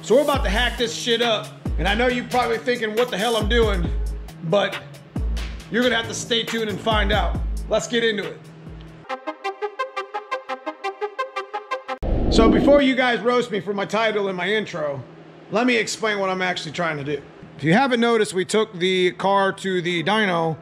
So we're about to hack this shit up. And I know you're probably thinking what the hell I'm doing, but you're gonna have to stay tuned and find out. Let's get into it. So before you guys roast me for my title and my intro, let me explain what I'm actually trying to do. If you haven't noticed, we took the car to the dyno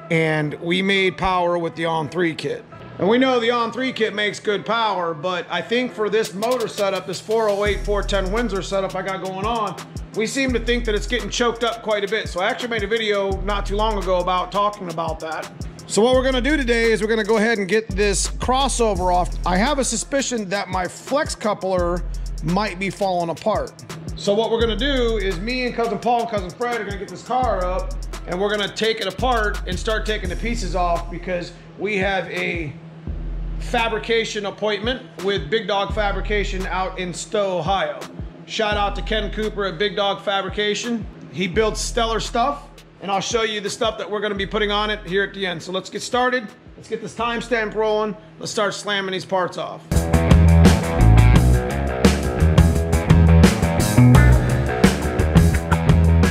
and we made power with the ON3 kit. And we know the ON3 kit makes good power, but I think for this motor setup, this 408, 410 Windsor setup I got going on, we seem to think that it's getting choked up quite a bit. So I actually made a video not too long ago about talking about that. So what we're gonna do today is we're gonna go ahead and get this crossover off. I have a suspicion that my flex coupler might be falling apart. So what we're gonna do is me and Cousin Paul and Cousin Fred are gonna get this car up and we're gonna take it apart and start taking the pieces off because we have a fabrication appointment with Big Dog Fabrication out in Stowe, Ohio. Shout out to Ken Cooper at Big Dog Fabrication. He builds stellar stuff and I'll show you the stuff that we're gonna be putting on it here at the end. So let's get started. Let's get this timestamp rolling. Let's start slamming these parts off.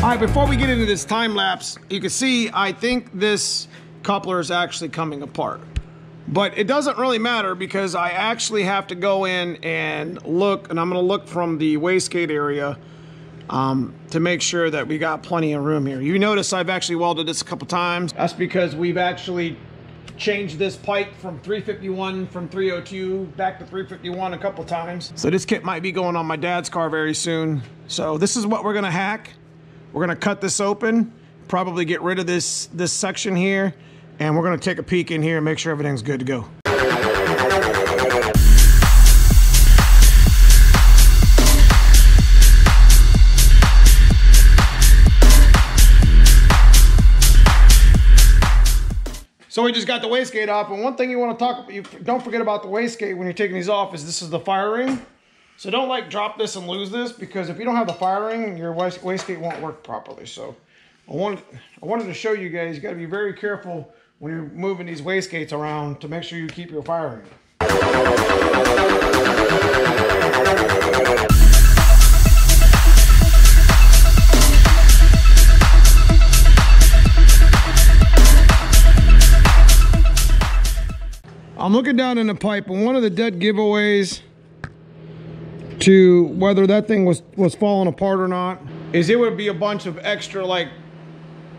All right, before we get into this time lapse, you can see I think this coupler is actually coming apart. But it doesn't really matter because I actually have to go in and look, and I'm gonna look from the wastegate area to make sure that we got plenty of room here. You notice I've actually welded this a couple times. That's because we've actually changed this pipe from 351 from 302 back to 351 a couple times. So this kit might be going on my dad's car very soon. So this is what we're gonna hack. We're gonna cut this open, probably get rid of this section here, and we're gonna take a peek in here and make sure everything's good to go. So we just got the wastegate off, and one thing you want to talk about, don't forget about the wastegate when you're taking these off, is this is the fire ring. So don't like drop this and lose this, because if you don't have the fire ring, your wastegate won't work properly. So I wanted to show you guys, you got to be very careful when you're moving these wastegates around to make sure you keep your fire ring. I'm looking down in the pipe, and one of the dead giveaways to whether that thing was falling apart or not is it would be a bunch of extra like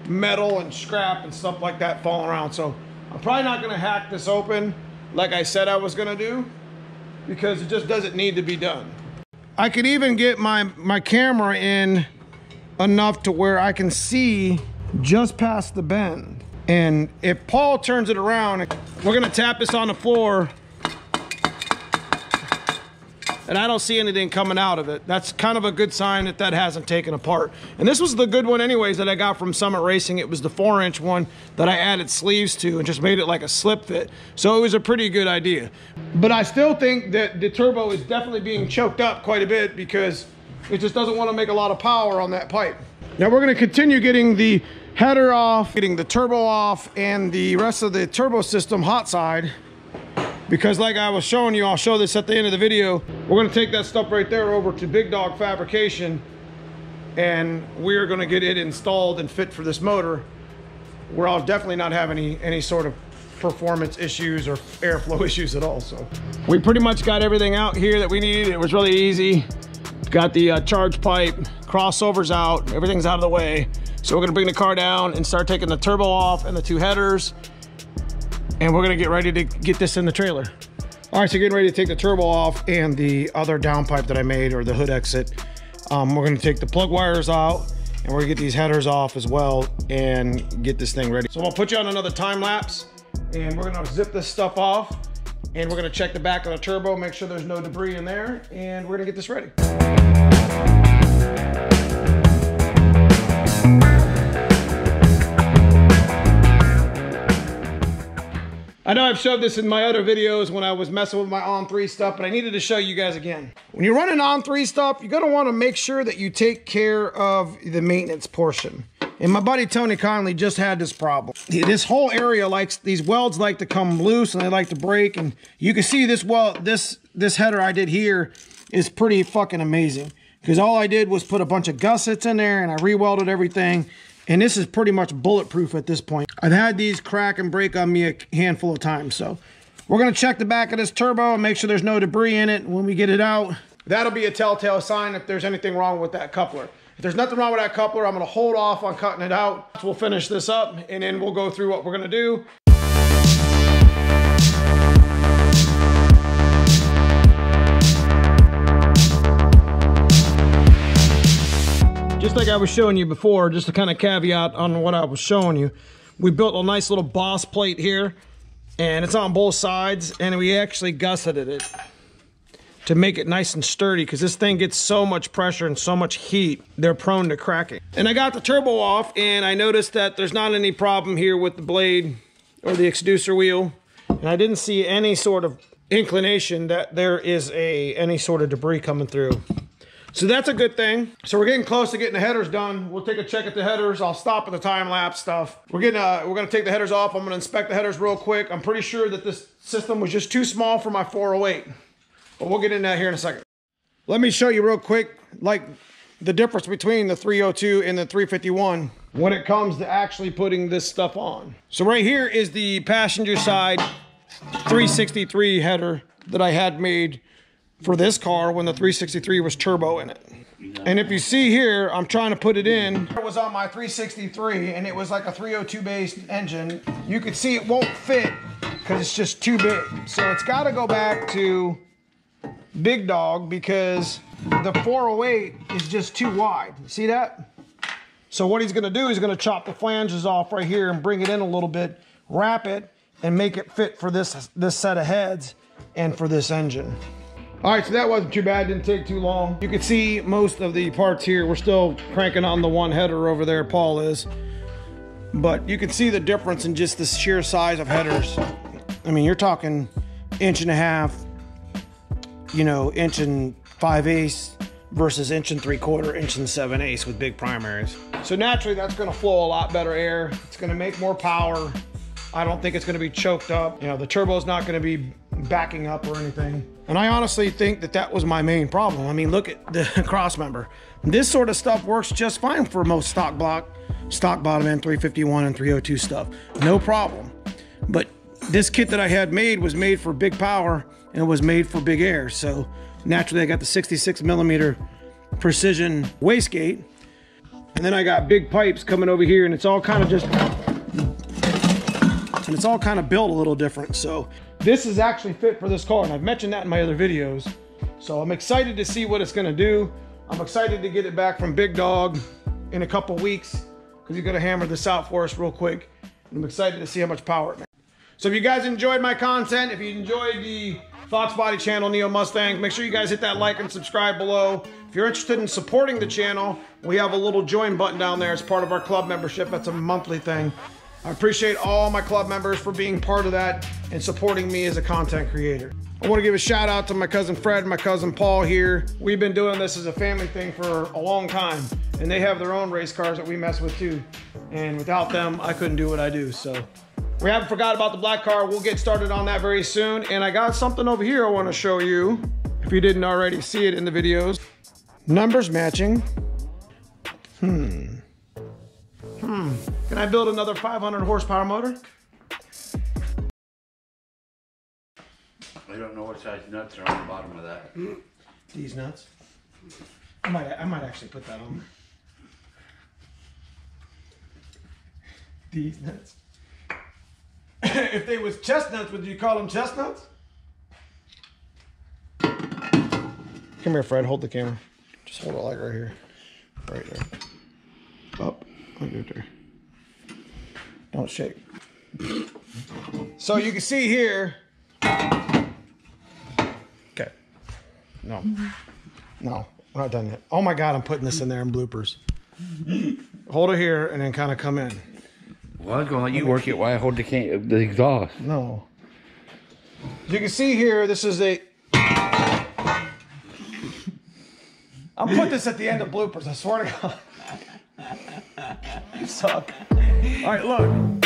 metal and scrap and stuff like that falling around. So I'm probably not gonna hack this open like I said I was gonna do, because it just doesn't need to be done. I could even get my camera in enough to where I can see just past the bend. And if Paul turns it around, we're gonna tap this on the floor, and I don't see anything coming out of it. That's kind of a good sign that that hasn't taken apart. And this was the good one anyways that I got from Summit Racing. It was the 4-inch one that I added sleeves to and just made it like a slip fit. So it was a pretty good idea. But I still think that the turbo is definitely being choked up quite a bit because it just doesn't want to make a lot of power on that pipe. Now we're gonna continue getting the header off, getting the turbo off, and the rest of the turbo system hot side. Because like I was showing you, I'll show this at the end of the video, we're gonna take that stuff right there over to Big Dog Fabrication, and we're gonna get it installed and fit for this motor, where I'll definitely not have any sort of performance issues or airflow issues at all. So we pretty much got everything out here that we needed. It was really easy. Got the charge pipe, crossovers out, everything's out of the way. So we're gonna bring the car down and start taking the turbo off and the 2 headers, and we're gonna get ready to get this in the trailer. All right, so getting ready to take the turbo off and the other downpipe that I made, or the hood exit. We're gonna take the plug wires out, and we're gonna get these headers off as well and get this thing ready. So I'll put you on another time lapse, and we're gonna zip this stuff off, and we're gonna check the back of the turbo, make sure there's no debris in there, and we're gonna get this ready. I know I've showed this in my other videos when I was messing with my ON3 stuff, but I needed to show you guys again. When you're running ON3 stuff, you're gonna wanna make sure that you take care of the maintenance portion. And my buddy Tony Conley just had this problem. This whole area these welds like to come loose and they like to break. And you can see this header I did here is pretty fucking amazing. because all I did was put a bunch of gussets in there and I re-welded everything. And this is pretty much bulletproof at this point. I've had these crack and break on me a handful of times. So we're gonna check the back of this turbo and make sure there's no debris in it when we get it out. That'll be a telltale sign if there's anything wrong with that coupler. If there's nothing wrong with that coupler, I'm gonna hold off on cutting it out. So we'll finish this up and then we'll go through what we're gonna do. Just like I was showing you before, just to kind of caveat on what I was showing you, we built a nice little boss plate here, and it's on both sides, and we actually gusseted it to make it nice and sturdy, because this thing gets so much pressure and so much heat, they're prone to cracking. And I got the turbo off, and I noticed that there's not any problem here with the blade or the exducer wheel, and I didn't see any sort of inclination that there is any sort of debris coming through. So that's a good thing. So we're getting close to getting the headers done. We'll take a check at the headers. I'll stop at the time-lapse stuff. We're gonna take the headers off. I'm gonna inspect the headers real quick. I'm pretty sure that this system was just too small for my 408. But we'll get into that here in a second. Let me show you real quick, like the difference between the 302 and the 351 when it comes to actually putting this stuff on. So right here is the passenger side 363 header that I had made for this car when the 363 was turbo in it. And if you see here, I'm trying to put it in. It was on my 363 and it was like a 302 based engine. You can see it won't fit because it's just too big. So it's got to go back to Big Dog because the 408 is just too wide. You see that? So what he's going to do, he's going to chop the flanges off right here and bring it in a little bit, wrap it, and make it fit for this set of heads and for this engine. All right, so that wasn't too bad, didn't take too long. You can see most of the parts here. We're still cranking on the one header over there, Paul is. But you can see the difference in just the sheer size of headers. I mean, you're talking 1.5 inches, you know, 1 5/8 versus 1 3/4, 1 7/8 with big primaries. So naturally, that's gonna flow a lot better air. It's gonna make more power. I don't think it's gonna be choked up. You know, the turbo's not gonna be backing up or anything. And I honestly think that that was my main problem. I mean, look at the cross member. This sort of stuff works just fine for most stock bottom end 351 and 302 stuff. No problem. But this kit that I had made was made for big power and it was made for big air. So naturally I got the 66mm precision wastegate. And then I got big pipes coming over here and it's all kind of just, and it's all kind of built a little different. So this is actually fit for this car, and I've mentioned that in my other videos. So I'm excited to see what it's gonna do. I'm excited to get it back from Big Dog in a couple weeks because he's gonna hammer this out for us real quick. And I'm excited to see how much power it makes. So if you guys enjoyed my content, if you enjoyed the Fox Body channel, Neo Mustangs, make sure you guys hit that like and subscribe below. If you're interested in supporting the channel, we have a little join button down there as part of our club membership. That's a monthly thing. I appreciate all my club members for being part of that and supporting me as a content creator. I want to give a shout out to my cousin Fred and my cousin Paul here. We've been doing this as a family thing for a long time, and they have their own race cars that we mess with too. And without them, I couldn't do what I do. So we haven't forgot about the black car. We'll get started on that very soon. And I got something over here I want to show you if you didn't already see it in the videos. Numbers matching. Can I build another 500 horsepower motor? I don't know what size nuts are on the bottom of that. These nuts. I might actually put that on. These nuts. If they was chestnuts, would you call them chestnuts? Come here, Fred. Hold the camera. Just hold it like right here. Right there. Up. Right there. Don't shake. So you can see here. Okay. No. No, we're not done yet. Oh my God, I'm putting this in there in bloopers. Hold it here and then kind of come in. Well, I was going to let you work it while I hold the exhaust. No. As you can see here, this is a... I'll put this at the end of bloopers, I swear to God. You suck. All right, look.